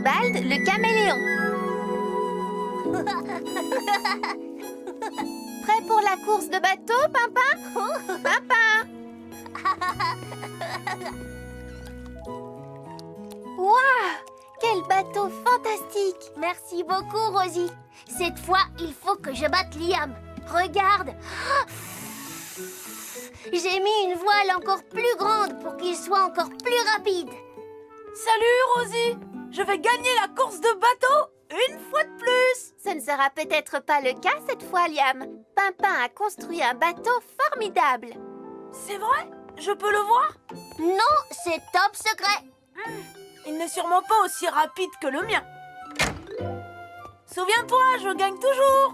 Archibald, le caméléon. Prêt pour la course de bateau, Pimpin? Pimpin! Waouh! Quel bateau fantastique! Merci beaucoup, Rosie. Cette fois, il faut que je batte Liam. Regarde. J'ai mis une voile encore plus grande pour qu'il soit encore plus rapide. Salut, Rosie! Je vais gagner la course de bateau une fois de plus! Ce ne sera peut-être pas le cas cette fois, Liam. Pimpin a construit un bateau formidable. C'est vrai? Je peux le voir? Non, c'est top secret. Il n'est sûrement pas aussi rapide que le mien. Souviens-toi, je gagne toujours!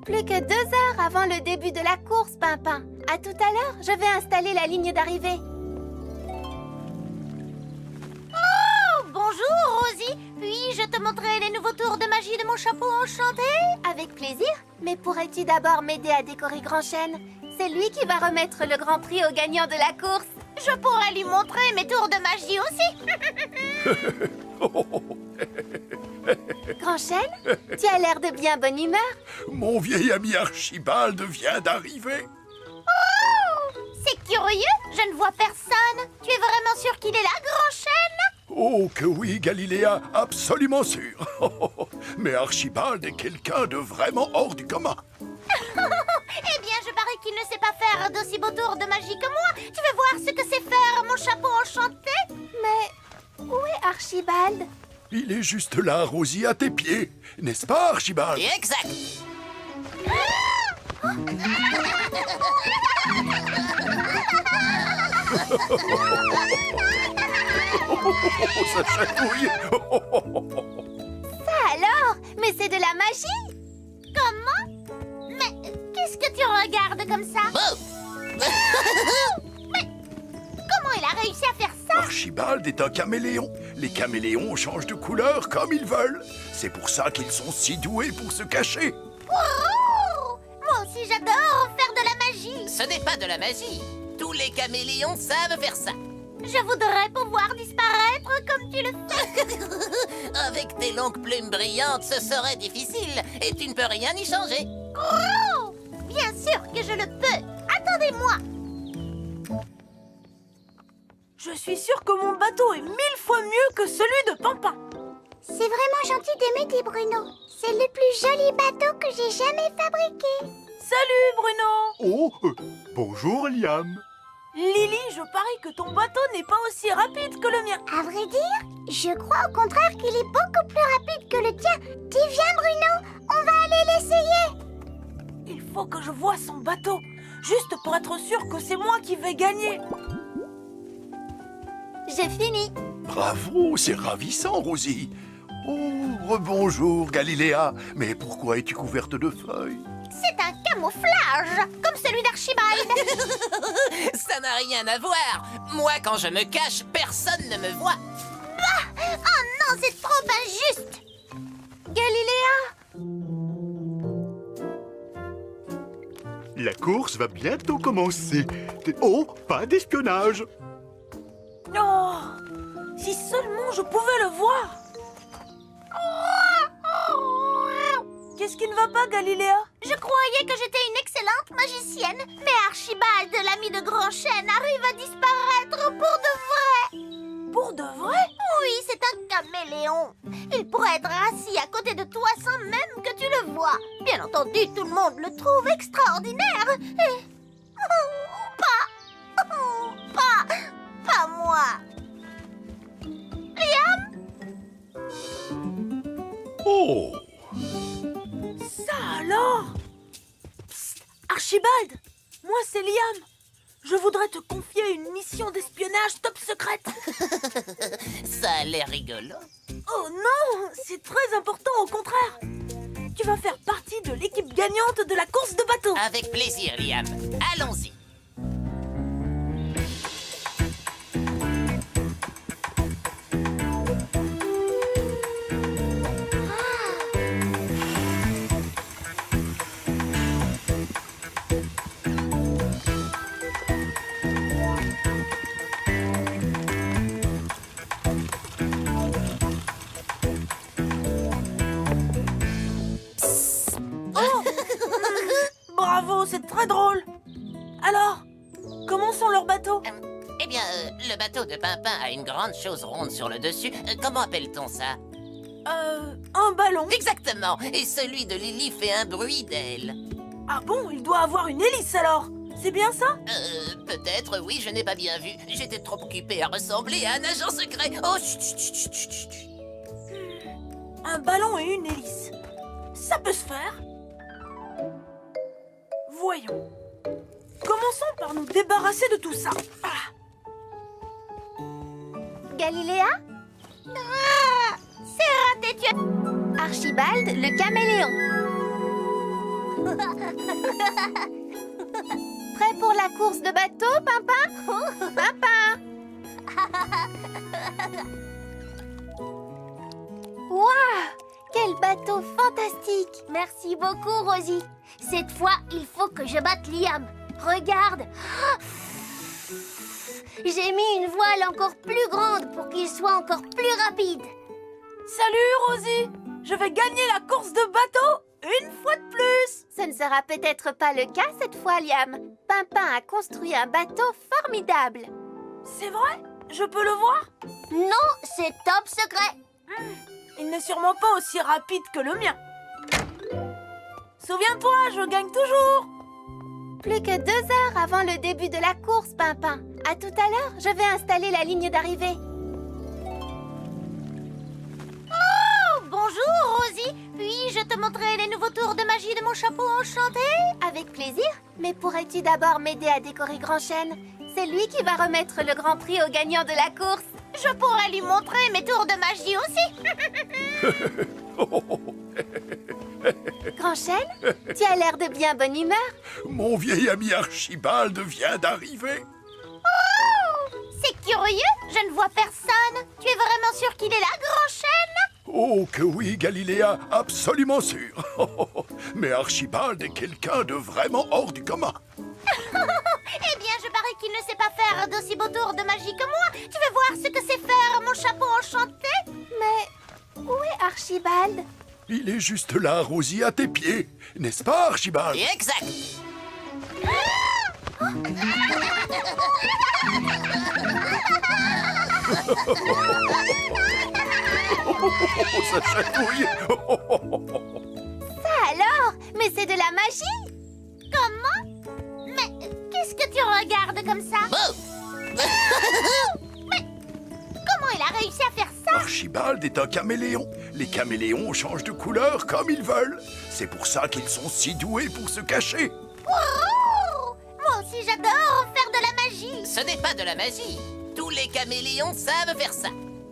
Plus que 2 heures avant le début de la course, Pimpin. À tout à l'heure, je vais installer la ligne d'arrivée. Oh, bonjour, Rosie. Puis-je te montrer les nouveaux tours de magie de mon chapeau enchanté? Avec plaisir. Mais pourrais-tu d'abord m'aider à décorer Grand Chêne? C'est lui qui va remettre le grand prix au gagnant de la course. Je pourrais lui montrer mes tours de magie aussi. Grand Chêne, tu as l'air de bien bonne humeur. Mon vieil ami Archibald vient d'arriver. Oh, c'est curieux, je ne vois personne. Tu es vraiment sûr qu'il est là, Grand Chêne? Oh que oui, Galiléa, absolument sûr. Mais Archibald est quelqu'un de vraiment hors du commun. Eh bien, je parie qu'il ne sait pas faire d'aussi beaux tours de magie que moi. Tu veux voir ce que c'est faire mon chapeau enchanté? Mais où est Archibald? Il est juste là, Rosie, à tes pieds. N'est-ce pas, Archibald? Exact. Ça chatouille. Ça alors? Mais c'est de la magie! Comment? Mais qu'est-ce que tu regardes comme ça? Comment il a réussi à faire ça? Archibald est un caméléon. Les caméléons changent de couleur comme ils veulent. C'est pour ça qu'ils sont si doués pour se cacher. Wow! Moi aussi j'adore faire de la magie. Ce n'est pas de la magie. Tous les caméléons savent faire ça. Je voudrais pouvoir disparaître comme tu le fais. Avec tes longues plumes brillantes, ce serait difficile et tu ne peux rien y changer. Oh! Bien sûr que je le peux. Attendez-moi. Je suis sûre que mon bateau est 1000 fois mieux que celui de Pimpin. C'est vraiment gentil de m'aider, Bruno. C'est le plus joli bateau que j'ai jamais fabriqué. Salut, Bruno! Oh, bonjour Liam. Lily, je parie que ton bateau n'est pas aussi rapide que le mien. À vrai dire, je crois au contraire qu'il est beaucoup plus rapide que le tien. Tu viens, Bruno, on va aller l'essayer. Il faut que je voie son bateau, juste pour être sûr que c'est moi qui vais gagner. J'ai fini. Bravo, c'est ravissant, Rosie. Oh, rebonjour, Galiléa. Mais pourquoi es-tu couverte de feuilles? C'est un camouflage, comme celui d'Archibald. Ça n'a rien à voir. Moi, quand je me cache, personne ne me voit. Oh non, c'est trop injuste. Galiléa! La course va bientôt commencer. Oh, pas d'espionnage. Oh, si seulement je pouvais le voir. Qu'est-ce qui ne va pas, Galiléa? Je croyais que j'étais une excellente magicienne, mais Archibald, l'ami de Grand Chêne, arrive à disparaître pour de vrai. Pour de vrai? Oui, c'est un caméléon. Il pourrait être assis à côté de toi sans même que tu le vois. Bien entendu, tout le monde le trouve extraordinaire. Et... Pas moi. Liam? Oh! Ça alors? Psst, Archibald, moi c'est Liam. Je voudrais te confier une mission d'espionnage top secrète. Ça a l'air rigolo. Oh non, c'est très important au contraire. Tu vas faire partie de l'équipe gagnante de la course de bateau. Avec plaisir, Liam. Allons-y. Comment sont leurs bateaux? Eh bien, le bateau de Pimpin a une grande chose ronde sur le dessus. Comment appelle-t-on ça? Un ballon. Exactement. Et celui de Lily fait un bruit d'aile. Ah bon, il doit avoir une hélice alors. C'est bien ça? Peut-être, oui, je n'ai pas bien vu. J'étais trop occupé à ressembler à un agent secret. Oh, chut, chut, chut, chut, chut. Un ballon et une hélice. Ça peut se faire. Voyons. Commençons par nous débarrasser de tout ça. Ah. Galiléa? C'est raté, tu as... Archibald, le caméléon. Prêt pour la course de bateau, Pimpin? Pimpin! Waouh! Quel bateau fantastique! Merci beaucoup, Rosie. Cette fois, il faut que je batte Liam. Regarde. J'ai mis une voile encore plus grande pour qu'il soit encore plus rapide. Salut, Rosie. Je vais gagner la course de bateau une fois de plus. Ce ne sera peut-être pas le cas cette fois, Liam. Pimpin a construit un bateau formidable. C'est vrai? Je peux le voir? Non, c'est top secret. Il n'est sûrement pas aussi rapide que le mien. Souviens-toi, je gagne toujours. Plus que 2 heures avant le début de la course, Pimpin. À tout à l'heure, je vais installer la ligne d'arrivée. Oh, bonjour, Rosie. Puis-je te montrer les nouveaux tours de magie de mon chapeau enchanté? Avec plaisir, mais pourrais-tu d'abord m'aider à décorer Grand Chêne? C'est lui qui va remettre le grand prix au gagnant de la course. Je pourrais lui montrer mes tours de magie aussi. Grand Chêne, tu as l'air de bien bonne humeur. Mon vieil ami Archibald vient d'arriver. C'est curieux, je ne vois personne. Tu es vraiment sûr qu'il est là, Grand Chêne? Oh que oui, Galiléa, absolument sûr. Mais Archibald est quelqu'un de vraiment hors du commun. Eh bien, je parie qu'il ne sait pas faire d'aussi beaux tours de magie que moi. Tu veux voir ce que c'est faire mon chapeau enchanté? Mais où est Archibald? Il est juste là, Rosie, à tes pieds. N'est-ce pas, Archibald? Exact. Ça chatouille. Ça alors? Mais c'est de la magie! Comment? Mais qu'est-ce que tu regardes comme ça? Bon. Comment il a réussi à faire ça? Archibald est un caméléon. Les caméléons changent de couleur comme ils veulent. C'est pour ça qu'ils sont si doués pour se cacher. Wow! Moi aussi, j'adore faire de la magie. Ce n'est pas de la magie. Tous les caméléons savent faire ça.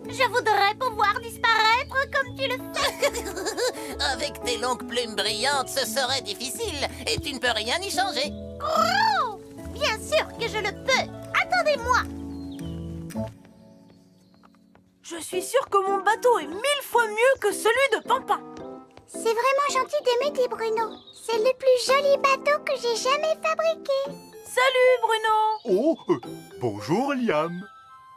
Je voudrais pouvoir disparaître comme tu le fais. Avec tes longues plumes brillantes, ce serait difficile et tu ne peux rien y changer. Oh! Bien sûr que je le peux. Attendez-moi. Je suis sûre que mon bateau est 1000 fois mieux que celui de Pimpin. C'est vraiment gentil d'aimer tes Bruno. C'est le plus joli bateau que j'ai jamais fabriqué. Salut, Bruno. Oh, bonjour Liam.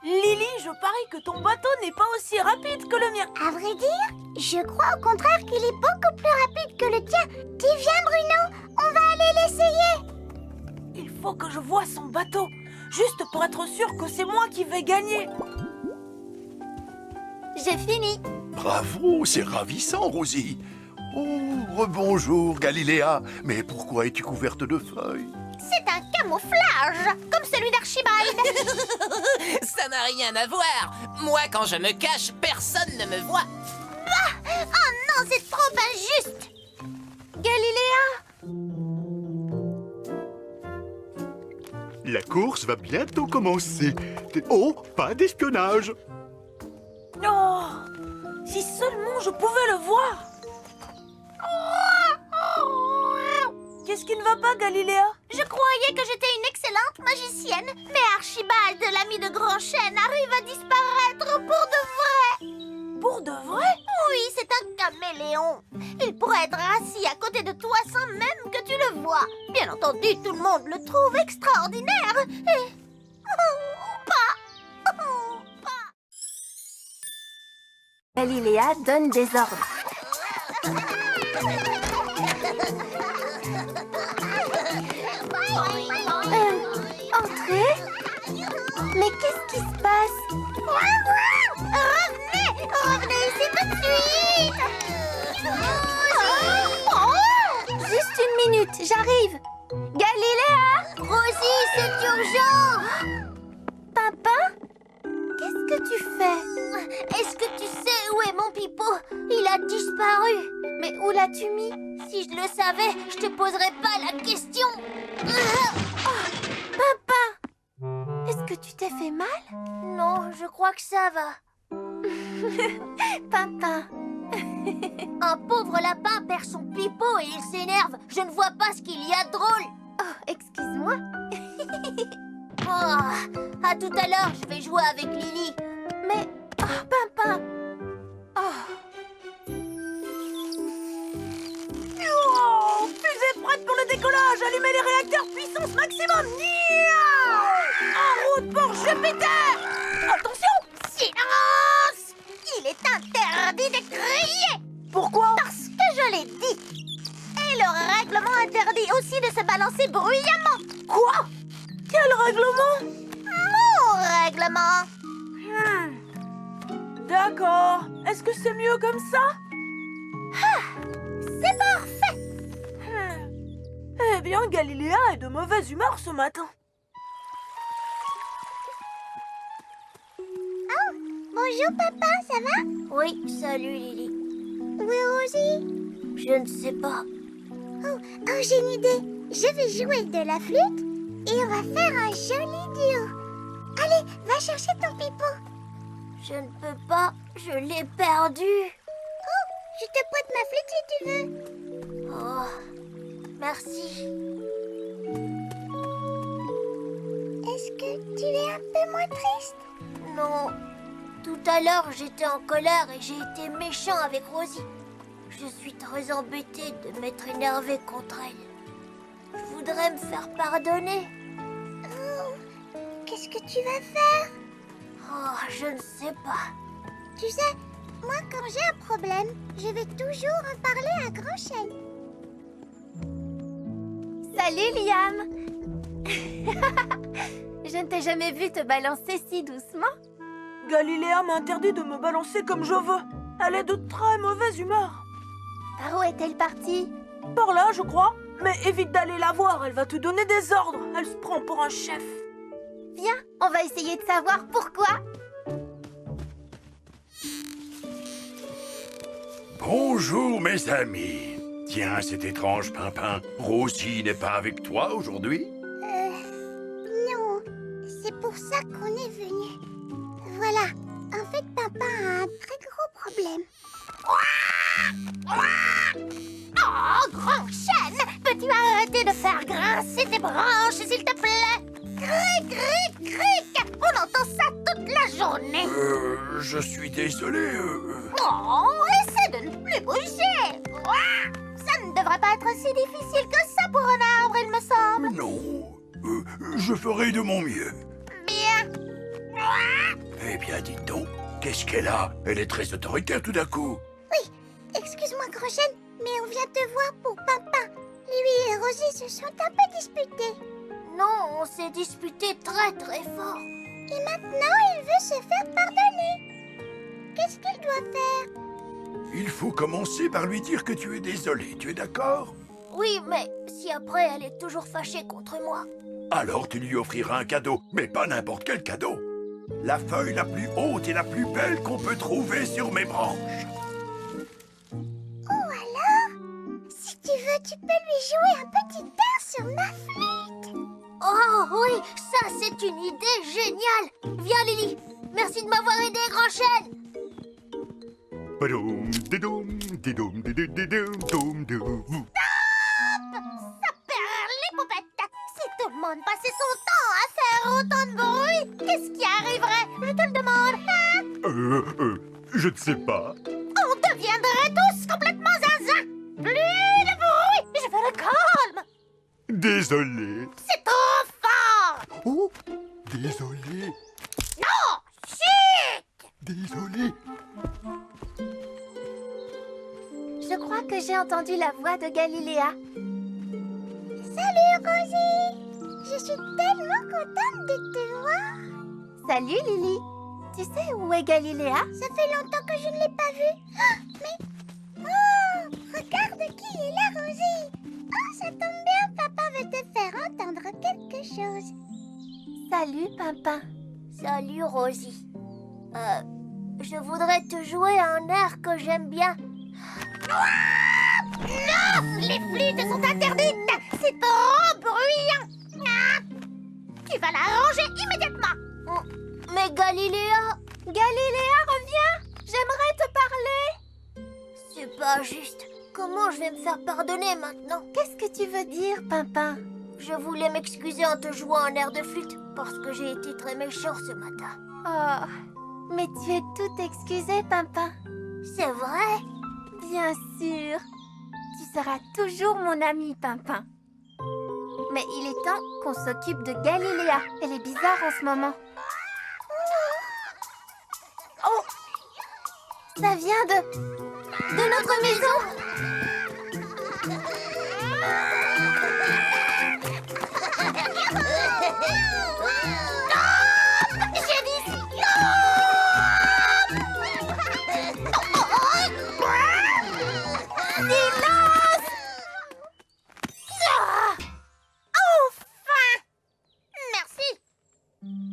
Lily, je parie que ton bateau n'est pas aussi rapide que le mien. À vrai dire, je crois au contraire qu'il est beaucoup plus rapide que le tien. Tu viens, Bruno? On va aller l'essayer. Il faut que je voie son bateau, juste pour être sûr que c'est moi qui vais gagner. J'ai fini. Bravo, c'est ravissant, Rosie. Oh, rebonjour, Galiléa. Mais pourquoi es-tu couverte de feuilles? C'est un camouflage, comme celui d'Archibald. Ça n'a rien à voir. Moi, quand je me cache, personne ne me voit. Oh non, c'est trop injuste. Galiléa! La course va bientôt commencer. Oh, pas d'espionnage. Oh, si seulement je pouvais le voir. Qu'est-ce qui ne va pas, Galiléa? Je croyais que j'étais une excellente magicienne, mais Archibald, l'ami de Grand Chêne, arrive à disparaître pour de vrai. Pour de vrai? Oui, c'est un caméléon. Il pourrait être assis à côté de toi sans même que tu le vois. Bien entendu, tout le monde le trouve extraordinaire. Et... pas. Galiléa donne des ordres. Entre entrer? Mais qu'est-ce qui se passe? Revenez! Revenez ici tout de suite! Juste une minute, j'arrive. Galiléa! Rosie, c'est urgent! Pimpin? Qu'est-ce que tu fais? Est-ce que tu sais où est mon pipeau? Il a disparu. Mais où l'as-tu mis? Si je le savais, je te poserais pas la question. Pimpin! Est-ce que tu t'es fait mal? Non, je crois que ça va. Pimpin! Un pauvre lapin perd son pipeau et il s'énerve. Je ne vois pas ce qu'il y a de drôle. Oh, excuse-moi. Oh, à tout à l'heure, je vais jouer avec Lily. Mais... Oh, Pimpin! Oh, Oh, fusée prête pour le décollage. Allumez les réacteurs puissance maximum. Nia! En route pour Jupiter. Attention! Silence! Il est interdit de crier. Pourquoi? Parce que je l'ai dit. Et le règlement interdit aussi de se balancer bruyamment. Quoi? Quel règlement? Mon règlement. D'accord. Est-ce que c'est mieux comme ça? C'est parfait. Eh bien, Galiléa est de mauvaise humeur ce matin. Bonjour papa, ça va? Oui, salut Lily. Où est Rosie? Je ne sais pas. Oh, j'ai une idée. Je vais jouer de la flûte et on va faire un joli duo. Allez, va chercher ton pipeau. Je ne peux pas, je l'ai perdu. Oh, je te prête ma flûte si tu veux. Oh, merci. Est-ce que tu es un peu moins triste? Non. Tout à l'heure, j'étais en colère et j'ai été méchant avec Rosie. Je suis très embêtée de m'être énervée contre elle. Je voudrais me faire pardonner. Oh, qu'est-ce que tu vas faire? Oh, je ne sais pas. Tu sais, moi, quand j'ai un problème, je vais toujours en parler à Grand Chêne. salut Liam! Je ne t'ai jamais vu te balancer si doucement. Galiléa m'a interdit de me balancer comme je veux. Elle est de très mauvaise humeur. Par où est-elle partie? Par là, je crois. Mais évite d'aller la voir, elle va te donner des ordres. Elle se prend pour un chef. Viens, on va essayer de savoir pourquoi. Bonjour mes amis. Tiens, c'est étrange, Pimpin. Rosie n'est pas avec toi aujourd'hui? Non, c'est pour ça qu'on est venu. Voilà, en fait, papa a un très gros problème. Oh, Grand Chêne, peux-tu arrêter de faire grincer tes branches, s'il te plaît? Cric, cric, cric! On entend ça toute la journée. Je suis désolé. Oh, essaie de ne plus bouger. Ça ne devrait pas être si difficile que ça pour un arbre, il me semble. Non, je ferai de mon mieux. Bien. Eh bien, dites donc, qu'est-ce qu'elle a? Elle est très autoritaire tout d'un coup. Oui, excuse-moi, Grand Chêne, mais on vient te voir pour Pimpin. Lui et Rosie se sont un peu disputés. Non, on s'est disputés très très fort. Et maintenant, il veut se faire pardonner. Qu'est-ce qu'il doit faire? Il faut commencer par lui dire que tu es désolé, tu es d'accord? Oui, mais si après elle est toujours fâchée contre moi. Alors tu lui offriras un cadeau, mais pas n'importe quel cadeau. La feuille la plus haute et la plus belle qu'on peut trouver sur mes branches. Oh alors? Si tu veux, tu peux lui jouer un petit air sur ma flûte. Oh oui, ça c'est une idée géniale. Viens Lily, merci de m'avoir aidé, Grand Chêne. Badoum, didoum, didoum, didoum, doum, doum. Ça perd les poupettes. Si tout le monde passait son temps à faire autant de bruit, qu'est-ce qui arriverait? Je te le demande. Hein? Je ne sais pas. On deviendrait tous complètement zinzin. Plus de bruit, je veux le calme. Désolé. C'est trop fort. Oh, désolé. Non, chut. Désolé. Je crois que j'ai entendu la voix de Galiléa. Salut, Rosie. Je suis tellement contente de te voir. Salut Lily. Tu sais où est Galiléa? Ça fait longtemps que je ne l'ai pas vue. Ah, mais... Oh, regarde qui est là, Rosie. Oh, ça tombe bien, papa veut te faire entendre quelque chose. Salut Pimpin. Salut, Rosie. Je voudrais te jouer un air que j'aime bien. Non! Les flûtes sont interdites! C'est trop bruyant! Tu vas la ranger immédiatement! Mais Galiléa... Galiléa, reviens. J'aimerais te parler. C'est pas juste. Comment je vais me faire pardonner maintenant? Qu'est-ce que tu veux dire, Pimpin? Je voulais m'excuser en te jouant un air de flûte parce que j'ai été très méchant ce matin. Oh, mais tu es tout excusé, Pimpin. C'est vrai? Bien sûr. Tu seras toujours mon ami, Pimpin. Mais il est temps qu'on s'occupe de Galiléa. Elle est bizarre en ce moment. Oh! Ça vient de notre maison. J'ai dit Silence! Enfin! Merci.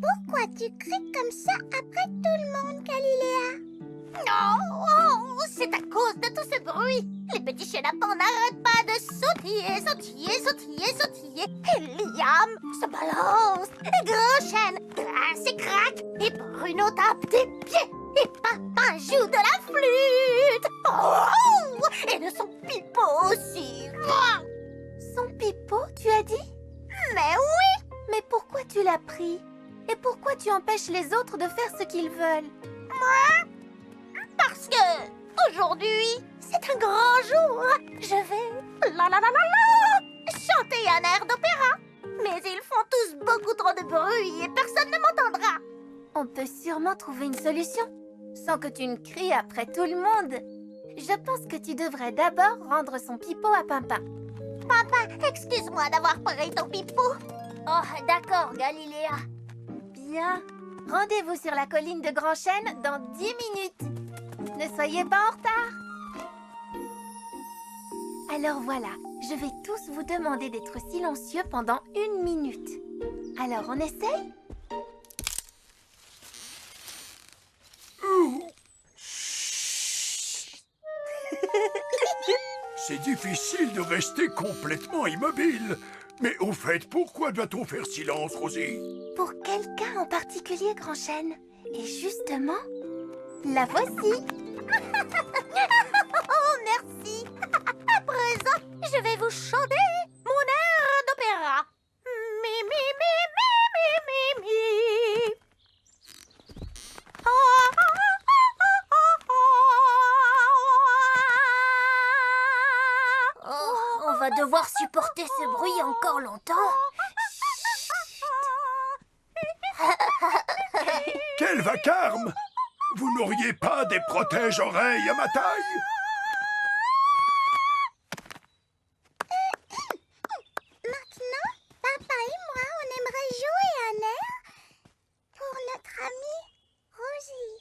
Pourquoi tu cries comme ça après tout le monde, Galiléa? Non, c'est à cause de tout ce bruit. Les petits chenapans n'arrêtent pas de sautiller. Et Liam se balance. Et Grand Chêne grince et craque. Et Bruno tape des pieds. Et Papa joue de la flûte. Oh! Et de son pipeau aussi. Son pipeau, tu as dit? Mais oui! Mais pourquoi tu l'as pris? Et pourquoi tu empêches les autres de faire ce qu'ils veulent? Parce que aujourd'hui, c'est un grand jour. Je vais chanter un air d'opéra. Mais ils font tous beaucoup trop de bruit et personne ne m'entendra. On peut sûrement trouver une solution, sans que tu ne cries après tout le monde. Je pense que tu devrais d'abord rendre son pipeau à Pimpin. Papa, excuse-moi d'avoir pris ton pipeau. Oh, d'accord, Galiléa. Bien. Rendez-vous sur la colline de Grand Chêne dans 10 minutes. Ne soyez pas en retard. Alors voilà, je vais tous vous demander d'être silencieux pendant 1 minute. Alors on essaye? C'est difficile de rester complètement immobile. Mais au fait, pourquoi doit-on faire silence, Rosie? Pour quelqu'un en particulier, Grand Chêne. Et justement, la voici. Oh, merci. À présent, je vais vous chanter mon air d'opéra. Mi, mi, mi, mi, mi, mi, mi. Oh, on va devoir supporter ce bruit encore longtemps. Quel vacarme! Vous n'auriez pas des protège-oreilles à ma taille? Maintenant, papa et moi, on aimerait jouer un air pour notre amie Rosie.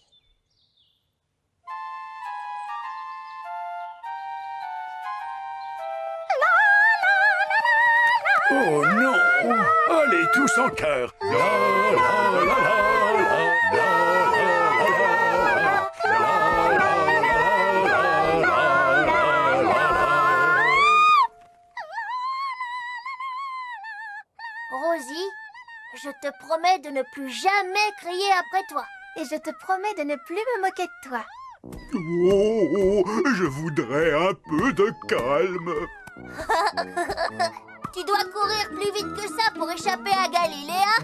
Oh non! Allez, tous en chœur! La, la, la, la, la, Rosie, je te promets de ne plus jamais crier après toi. Et je te promets de ne plus me moquer de toi. Oh, je voudrais un peu de calme. Tu dois courir plus vite que ça pour échapper à Galiléa.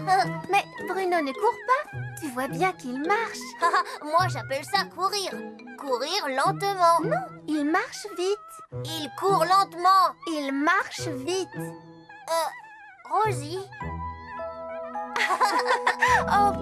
Mais Bruno ne court pas. Tu vois bien qu'il marche. Moi, j'appelle ça courir. Courir lentement. Non, il marche vite. Il court lentement. Il marche vite. Rosie, Oh,